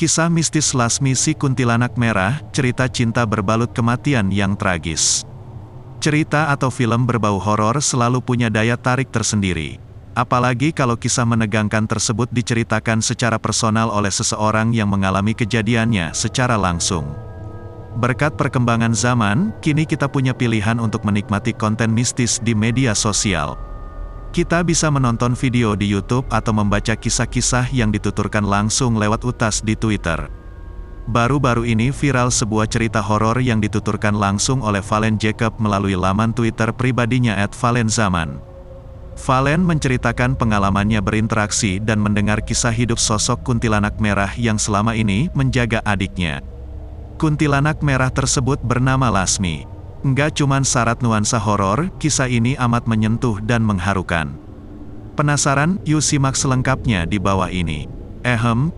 Kisah mistis Lasmi si Kuntilanak Merah, cerita cinta berbalut kematian yang tragis. Cerita atau film berbau horor selalu punya daya tarik tersendiri. Apalagi kalau kisah menegangkan tersebut diceritakan secara personal oleh seseorang yang mengalami kejadiannya secara langsung. Berkat perkembangan zaman, kini kita punya pilihan untuk menikmati konten mistis di media sosial. Kita bisa menonton video di YouTube atau membaca kisah-kisah yang dituturkan langsung lewat utas di Twitter. Baru-baru ini viral sebuah cerita horor yang dituturkan langsung oleh Valen Jacob melalui laman Twitter pribadinya @valenzaman. Valen menceritakan pengalamannya berinteraksi dan mendengar kisah hidup sosok kuntilanak merah yang selama ini menjaga adiknya. Kuntilanak merah tersebut bernama Lasmi. Nggak cuman syarat nuansa horor, kisah ini amat menyentuh dan mengharukan. Penasaran? Yuk simak selengkapnya di bawah ini.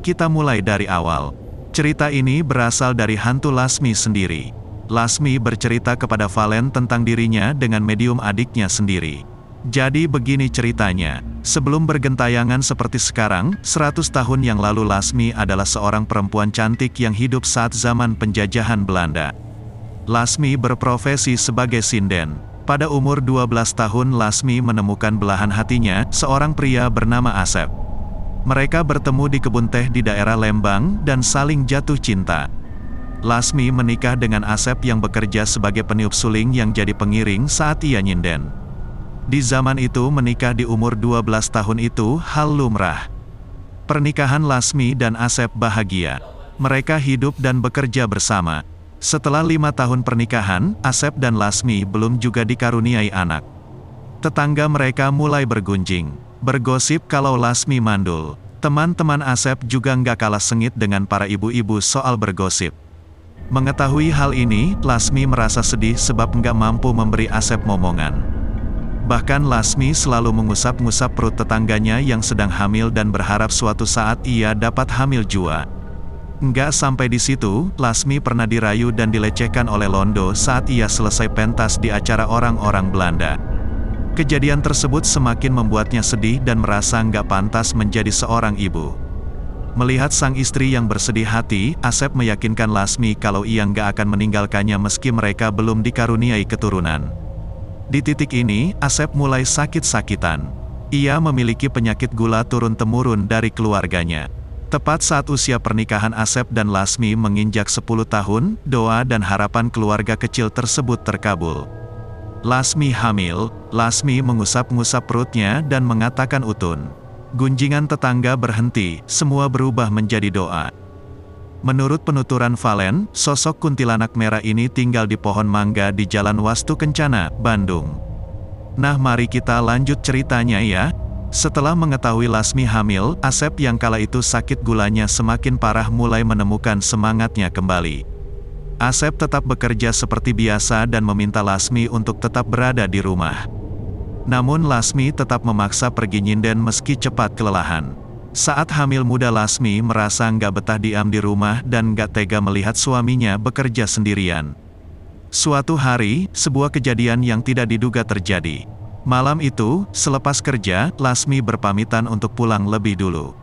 Kita mulai dari awal. Cerita ini berasal dari hantu Lasmi sendiri. Lasmi bercerita kepada Valen tentang dirinya dengan medium adiknya sendiri. Jadi begini ceritanya, sebelum bergentayangan seperti sekarang, 100 tahun yang lalu Lasmi adalah seorang perempuan cantik yang hidup saat zaman penjajahan Belanda. Lasmi berprofesi sebagai sinden. Pada umur 12 tahun Lasmi menemukan belahan hatinya, seorang pria bernama Asep. Mereka bertemu di kebun teh di daerah Lembang dan saling jatuh cinta. Lasmi menikah dengan Asep yang bekerja sebagai peniup suling yang jadi pengiring saat ia nyinden. Di zaman itu menikah di umur 12 tahun itu hal lumrah. Pernikahan Lasmi dan Asep bahagia. Mereka hidup dan bekerja bersama. Setelah 5 tahun pernikahan, Asep dan Lasmi belum juga dikaruniai anak. Tetangga mereka mulai bergunjing, bergosip kalau Lasmi mandul. Teman-teman Asep juga nggak kalah sengit dengan para ibu-ibu soal bergosip. Mengetahui hal ini, Lasmi merasa sedih sebab nggak mampu memberi Asep momongan. Bahkan Lasmi selalu mengusap-ngusap perut tetangganya yang sedang hamil dan berharap suatu saat ia dapat hamil juga. Nggak sampai di situ, Lasmi pernah dirayu dan dilecehkan oleh Londo saat ia selesai pentas di acara orang-orang Belanda. Kejadian tersebut semakin membuatnya sedih dan merasa nggak pantas menjadi seorang ibu. Melihat sang istri yang bersedih hati, Asep meyakinkan Lasmi kalau ia nggak akan meninggalkannya meski mereka belum dikaruniai keturunan. Di titik ini, Asep mulai sakit-sakitan. Ia memiliki penyakit gula turun-temurun dari keluarganya. Tepat saat usia pernikahan Asep dan Lasmi menginjak 10 tahun, doa dan harapan keluarga kecil tersebut terkabul. Lasmi hamil, Lasmi mengusap-ngusap perutnya dan mengatakan utun. Gunjingan tetangga berhenti, semua berubah menjadi doa. Menurut penuturan Valen, sosok kuntilanak merah ini tinggal di pohon mangga di Jalan Wastu Kencana, Bandung. Nah mari kita lanjut ceritanya ya. Setelah mengetahui Lasmi hamil, Asep yang kala itu sakit gulanya semakin parah mulai menemukan semangatnya kembali. Asep tetap bekerja seperti biasa dan meminta Lasmi untuk tetap berada di rumah. Namun Lasmi tetap memaksa pergi nyinden meski cepat kelelahan. Saat hamil muda Lasmi merasa nggak betah diam di rumah dan nggak tega melihat suaminya bekerja sendirian. Suatu hari, sebuah kejadian yang tidak diduga terjadi. Malam itu, selepas kerja, Lasmi berpamitan untuk pulang lebih dulu.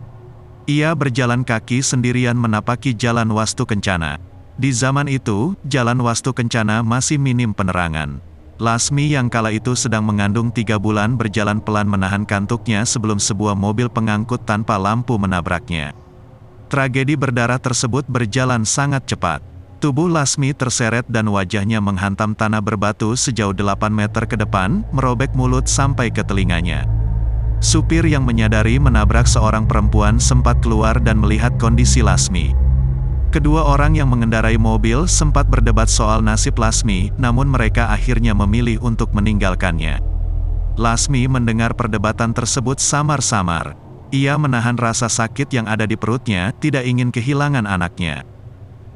Ia berjalan kaki sendirian menapaki Jalan Wastu Kencana. Di zaman itu, Jalan Wastu Kencana masih minim penerangan. Lasmi yang kala itu sedang mengandung 3 bulan berjalan pelan menahan kantuknya sebelum sebuah mobil pengangkut tanpa lampu menabraknya. Tragedi berdarah tersebut berjalan sangat cepat. Tubuh Lasmi terseret dan wajahnya menghantam tanah berbatu sejauh 8 meter ke depan, merobek mulut sampai ke telinganya. Supir yang menyadari menabrak seorang perempuan sempat keluar dan melihat kondisi Lasmi. Kedua orang yang mengendarai mobil sempat berdebat soal nasib Lasmi, namun mereka akhirnya memilih untuk meninggalkannya. Lasmi mendengar perdebatan tersebut samar-samar. Ia menahan rasa sakit yang ada di perutnya, tidak ingin kehilangan anaknya.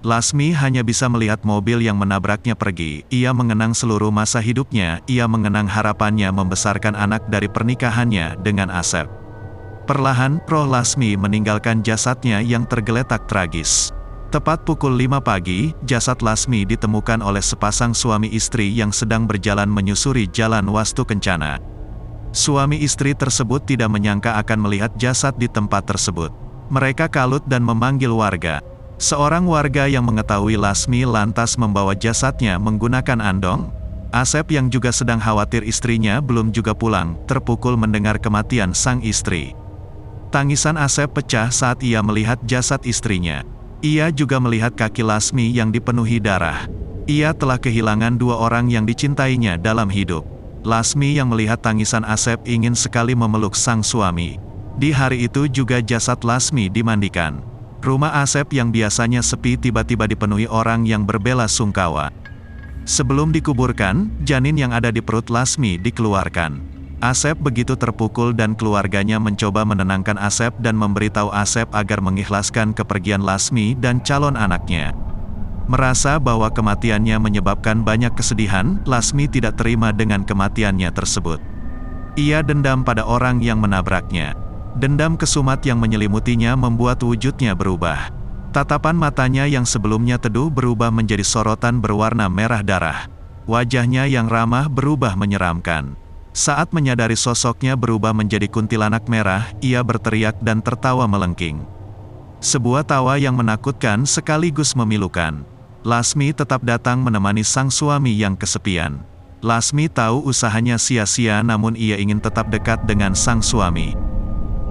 Lasmi hanya bisa melihat mobil yang menabraknya pergi. Ia mengenang seluruh masa hidupnya, ia mengenang harapannya membesarkan anak dari pernikahannya dengan Asep. Perlahan, roh Lasmi meninggalkan jasadnya yang tergeletak tragis. Tepat pukul 5 pagi, jasad Lasmi ditemukan oleh sepasang suami istri yang sedang berjalan menyusuri Jalan Wastu Kencana. Suami istri tersebut tidak menyangka akan melihat jasad di tempat tersebut. Mereka kalut dan memanggil warga. Seorang warga yang mengetahui Lasmi lantas membawa jasadnya menggunakan andong. Asep yang juga sedang khawatir istrinya belum juga pulang, terpukul mendengar kematian sang istri. Tangisan Asep pecah saat ia melihat jasad istrinya. Ia juga melihat kaki Lasmi yang dipenuhi darah. Ia telah kehilangan dua orang yang dicintainya dalam hidup. Lasmi yang melihat tangisan Asep ingin sekali memeluk sang suami. Di hari itu juga jasad Lasmi dimandikan. Rumah Asep yang biasanya sepi tiba-tiba dipenuhi orang yang berbela sungkawa. Sebelum dikuburkan, janin yang ada di perut Lasmi dikeluarkan. Asep begitu terpukul dan keluarganya mencoba menenangkan Asep dan memberitahu Asep agar mengikhlaskan kepergian Lasmi dan calon anaknya. Merasa bahwa kematiannya menyebabkan banyak kesedihan, Lasmi tidak terima dengan kematiannya tersebut. Ia dendam pada orang yang menabraknya. Dendam kesumat yang menyelimutinya membuat wujudnya berubah. Tatapan matanya yang sebelumnya teduh berubah menjadi sorotan berwarna merah darah. Wajahnya yang ramah berubah menyeramkan. Saat menyadari sosoknya berubah menjadi kuntilanak merah, ia berteriak dan tertawa melengking. Sebuah tawa yang menakutkan sekaligus memilukan. Lasmi tetap datang menemani sang suami yang kesepian. Lasmi tahu usahanya sia-sia namun ia ingin tetap dekat dengan sang suami.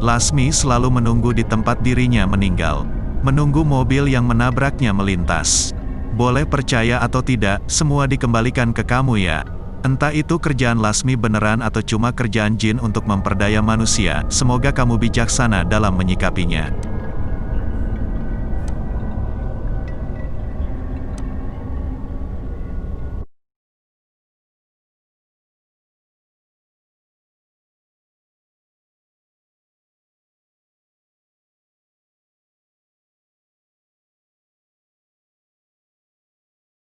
Lasmi selalu menunggu di tempat dirinya meninggal. Menunggu mobil yang menabraknya melintas. Boleh percaya atau tidak, semua dikembalikan ke kamu ya. Entah itu kerjaan Lasmi beneran atau cuma kerjaan jin untuk memperdaya manusia, semoga kamu bijaksana dalam menyikapinya.